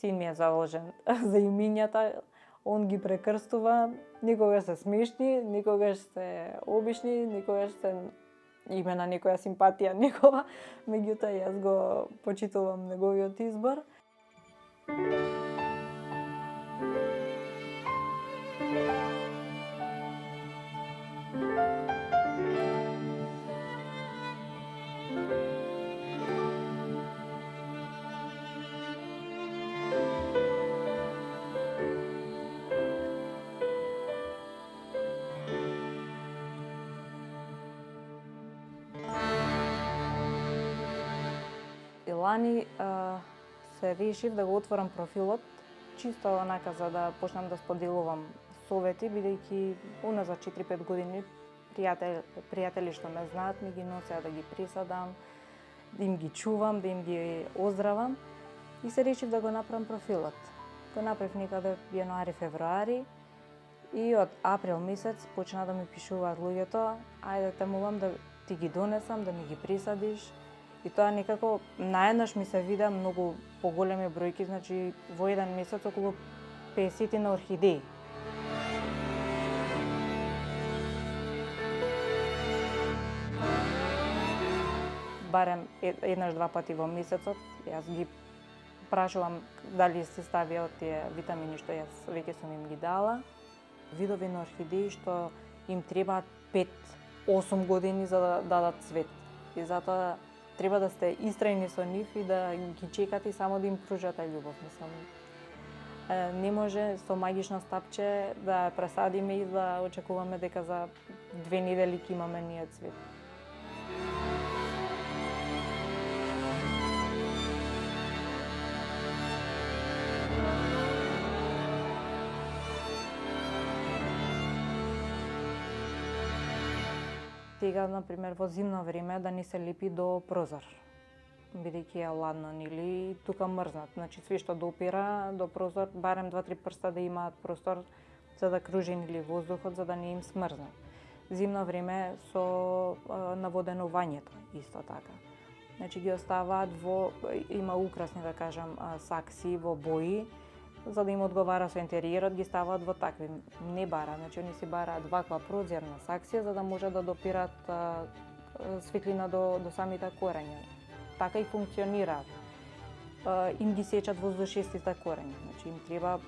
син ми е заложен за имињата, он ги прекрстува, никогаш се смешни, никогаш се обични, никогаш се има на некоја симпатија некова, меѓутоа јас го почитувам неговиот избор. И лани се решив да го отворам профилот, чисто онака за да почнам да споделувам совети, бидејќи уназад 4-5 години пријатели што ме знаат ми ги носеа да ги присадам, да им ги чувам, да им ги оздравам и се решив да го направам профилот. Го направив некаде јануари-февруари и од април месец почна да ми пишуваат луѓето: ајде те молам да ти ги донесам, да ми ги присадиш. И тоа некако наеднаш ми се вида многу поголеми бројки, значи во еден месец околу 50 на орхидеи. Барем еднаш-два пати во месецот јас ги прашувам дали се ставија тие витамини што јас веќе сум им ги дала. Видови на орхидеи што им требаат 5-8 години за да дадат цвет. И затоа треба да сте истрајни со нив и да ги чекате само да им пружате љубов. Мислам, не може со магично стапче да пресадиме и да очекуваме дека за 2 недели ќе имаме ние цвет. Сега, например, во зимно време да не се лепи до прозор, бидејќи е ладно, нели, тука мрзнат. Значи, све што допира до прозор, барем 2-3 прста да имаат простор за да кружи нели воздухот, за да не им смрзне. Зимно време со наводенувањето, исто така. Значи, ги оставаат има украсни, да кажам, сакси во бои, за да им одговара со интериерот, ги ставаат во такви. Не бара, значи они си бараат ваква прозорна саксија за да може да допират светлина до самите корења. Така и функционираат. Им ги сечат воздушестите корења, значи им треба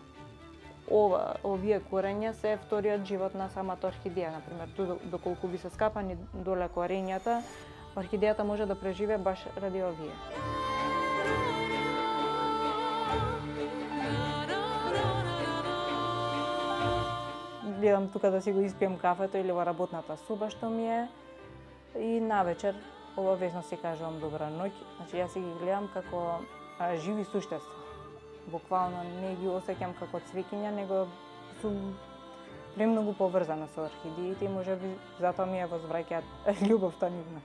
овие корења се вториот живот на самата орхидеја. Например, доколку би се скапани доле корењата, орхидејата може да преживее баш ради овие. Гледам тука да си го испием кафето или во работната соба што ми е и навечер обавезно си кажувам добра ноќ. Значи јас си ги гледам како живи суштества. Буквално не ги осеќам како цвеќиња, него сум премногу поврзана со орхидеите и можеби затоа ми ја возвраќаат љубовта нивна.